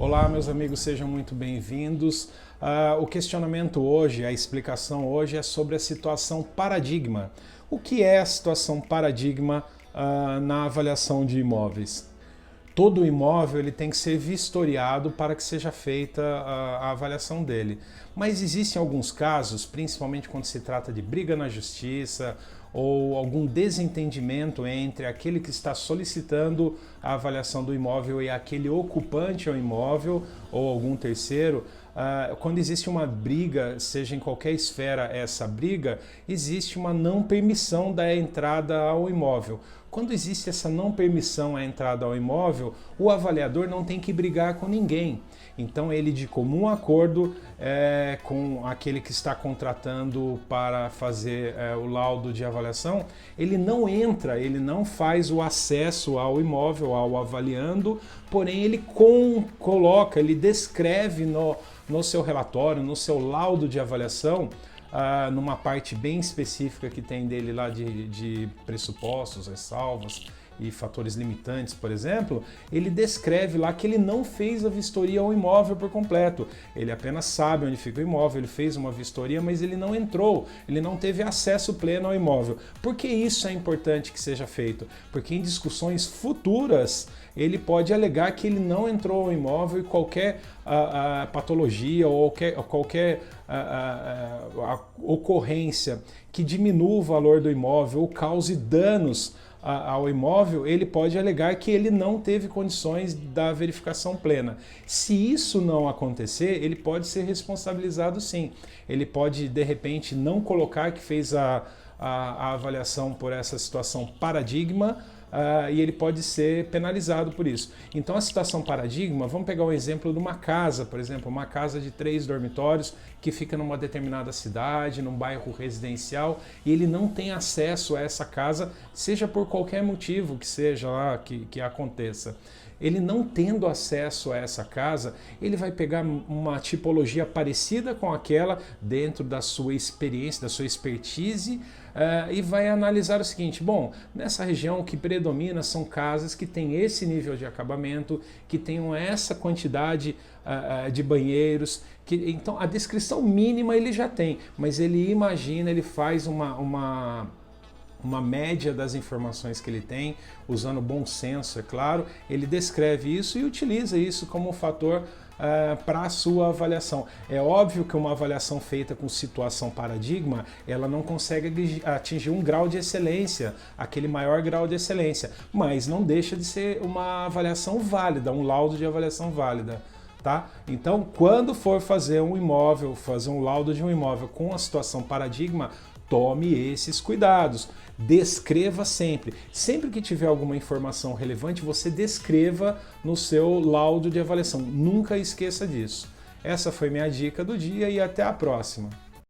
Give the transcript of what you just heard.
Olá, meus amigos, sejam muito bem-vindos. O questionamento hoje, a explicação hoje é sobre a situação paradigma. O que é a situação paradigma na avaliação de imóveis? Todo imóvel ele tem que ser vistoriado para que seja feita a avaliação dele. Mas existem alguns casos, principalmente quando se trata de briga na justiça ou algum desentendimento entre aquele que está solicitando a avaliação do imóvel e aquele ocupante ao imóvel ou algum terceiro. Quando existe uma briga, seja em qualquer esfera essa briga, existe uma não permissão da entrada ao imóvel. Quando existe essa não permissão à entrada ao imóvel, o avaliador não tem que brigar com ninguém. Então ele, de comum acordo com aquele que está contratando para fazer o laudo de avaliação, ele não entra, ele não faz o acesso ao imóvel, ao avaliando, porém ele coloca, ele descreve no seu relatório, no seu laudo de avaliação, numa parte bem específica que tem dele lá de pressupostos, ressalvas e fatores limitantes, por exemplo, ele descreve lá que ele não fez a vistoria ao imóvel por completo. Ele apenas sabe onde fica o imóvel, ele fez uma vistoria, mas ele não entrou, ele não teve acesso pleno ao imóvel. Por que isso é importante que seja feito? Porque em discussões futuras ele pode alegar que ele não entrou ao imóvel e qualquer patologia ou qualquer ocorrência que diminua o valor do imóvel ou cause danos ao imóvel, ele pode alegar que ele não teve condições da verificação plena. Se isso não acontecer, ele pode ser responsabilizado sim. Ele pode, de repente, não colocar que fez a avaliação por essa situação paradigma, e ele pode ser penalizado por isso. Então a situação paradigma, vamos pegar o exemplo de uma casa, por exemplo, uma casa de 3 dormitórios que fica numa determinada cidade, num bairro residencial, e ele não tem acesso a essa casa, seja por qualquer motivo que seja lá que aconteça. Ele não tendo acesso a essa casa, ele vai pegar uma tipologia parecida com aquela dentro da sua experiência, da sua expertise, e vai analisar o seguinte: bom, nessa região o que predomina são casas que têm esse nível de acabamento, que tenham essa quantidade de banheiros, então a descrição mínima ele já tem, mas ele imagina, ele faz uma média das informações que ele tem, usando bom senso, é claro, ele descreve isso e utiliza isso como um fator para a sua avaliação. É óbvio que uma avaliação feita com situação paradigma, ela não consegue atingir um grau de excelência, aquele maior grau de excelência, mas não deixa de ser uma avaliação válida, um laudo de avaliação válida. Tá? Então, quando for fazer um imóvel, fazer um laudo de um imóvel com a situação paradigma, tome esses cuidados. Descreva sempre. Sempre que tiver alguma informação relevante, você descreva no seu laudo de avaliação. Nunca esqueça disso. Essa foi minha dica do dia e até a próxima.